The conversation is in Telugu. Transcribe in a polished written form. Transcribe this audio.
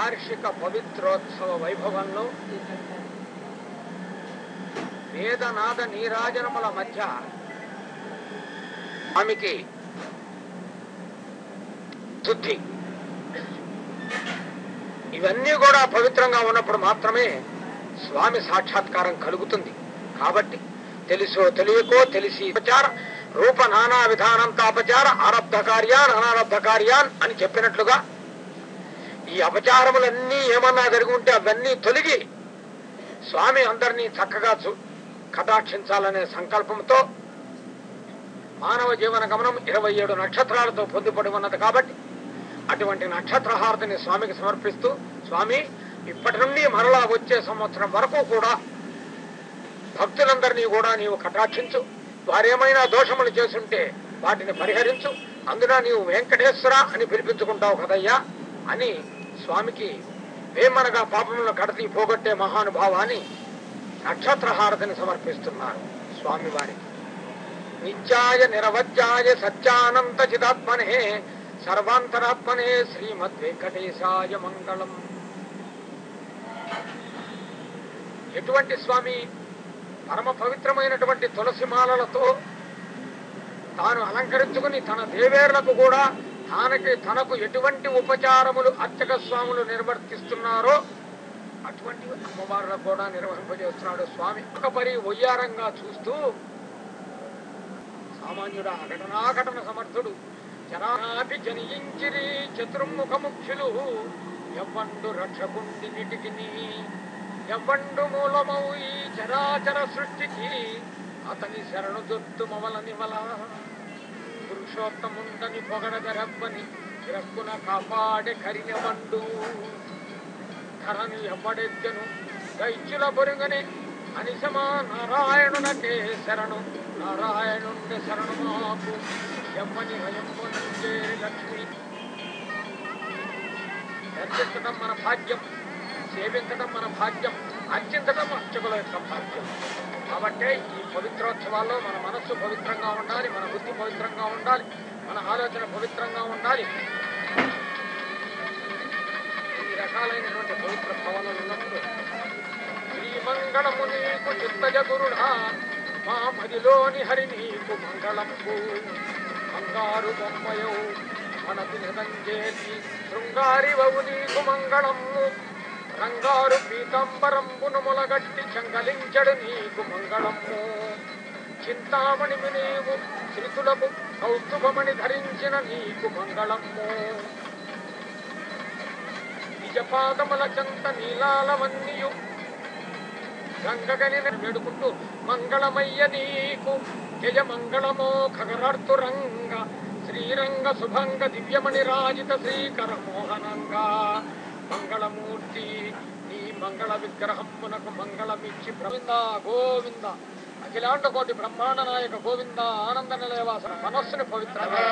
వార్షిక పవిత్రోత్సవ వైభవంలో వేదనాద నీరాజనముల మధ్య స్వామికి శుద్ధి ఇవన్నీ కూడా పవిత్రంగా ఉన్నప్పుడు మాత్రమే స్వామి సాక్షాత్కారం కలుగుతుంది. కాబట్టి తెలుసో తెలియకో తెలిసి ఉపచార రూప నానా విధానం తాపచార ఆరబ్ధ కార్యాన్ అనారబ్ధ కార్యాన్ అని చెప్పినట్లుగా ఈ అపచారములన్నీ ఏమన్నా జరిగి ఉంటే అవన్నీ తొలగి స్వామి అందరినీ చక్కగా కటాక్షించాలనే సంకల్పంతో మానవ జీవన గమనం 27 నక్షత్రాలతో పొందుపడి ఉన్నది. కాబట్టి అటువంటి నక్షత్రహారతిని స్వామికి సమర్పిస్తూ, స్వామి ఇప్పటి నుండి మరలా వచ్చే సంవత్సరం వరకు కూడా భక్తులందరినీ కూడా నీవు కటాక్షించు, వారేమైనా దోషములు చేసుంటే వాటిని పరిహరించు, అందున నీవు వెంకటేశ్వర అని పిలిపించుకుంటావు కదయ్యా అని స్వామికి వేమనగా పాపములను కడతీ పోగొట్టే మహానుభావాన్ని నక్షత్రహారతిని సమర్పిస్తున్నారు స్వామివారికి. నిత్యాయ నిరవధ్యాయ సత్యానంత చిదాత్మనే సర్వాంతరాత్మనే శ్రీమద్ వెంకటేశాయ మంగళం. ఎటువంటి స్వామి పరమ పవిత్రమైనటువంటి తులసిమాలలతో తాను అలంకరించుకుని తన దేవేర్లకు కూడా తనకు ఎటువంటి ఉపచారములు అర్చక స్వాములు నిర్వర్తిస్తున్నారో అటువంటి అమ్మవారులకు కూడా నిర్వహింపజేస్తున్నాడు స్వామి. ఒక పరి ఒయ్యారంగా చూస్తూ సామాన్యుడు అఘటనాఘటన సమర్థుడు జనాభి జనించిరి చతుర్ముఖముఖ్యులు ఎవ్వండు రక్షకుండి నిటికిని ఎవ్వండు మూలమౌ ఈ చరాచర సృష్టికి అతని శరణు దొత్తు మవలనివల పురుషోత్తముండని పొగడగరబ్బని గ్రక్కున కాపాడే కరినెవండు ధరని ఎవ్వడెత్తెను దైత్యుల బొరుగని అనిశమా నారాయణునకే శరణు నారాయణుండే శరణు మాకు ఎమ్మని హయమ్మనుంచేరి లక్ష్మి. దర్శించడం మన భాగ్యం, సేవించడం మన భాగ్యం, అర్చించడం అర్చకుల యొక్క భాగ్యం. కాబట్టి ఈ పవిత్రోత్సవాల్లో మన మనస్సు పవిత్రంగా ఉండాలి, మన బుద్ధి పవిత్రంగా ఉండాలి, మన ఆలోచన పవిత్రంగా ఉండాలి. ఈ రకాలైనటువంటి పవిత్ర భావనలు ఉన్నప్పుడు శ్రీమంగళము నీకు చిత్తజ గురుడా మా మదిలోని హరి నీకు మంగళంపు బంగారు బొమ్మయౌ మనకు నిరంజేసి శృంగారివవు నీకు మంగళము రంగారు పీతాంబరంబును మొలగట్టి చంగలించడు నీకు మంగళము చింతామణిమి నీవు శ్రీతులకు కౌస్తుభమణి ధరించిన నీకు మంగళము నిజపాదముల చంత నీలాలవన్నీయు గంగగని వేడుకుంటూ మంగళమయ్య నీకు జయ మంగళమో ఖగరార్తురంగ శ్రీరంగ శుభంగ దివ్యమణి రాజిత శ్రీకర మోహనంగా మంగళమూర్తి నీ మంగళ విగ్రహమునకు మంగళమిచ్చి గోవింద గోవింద అఖిలాండ కోటి బ్రహ్మాండ నాయక గోవింద ఆనంద నిలయవాస మనస్సుని పవిత్రంగా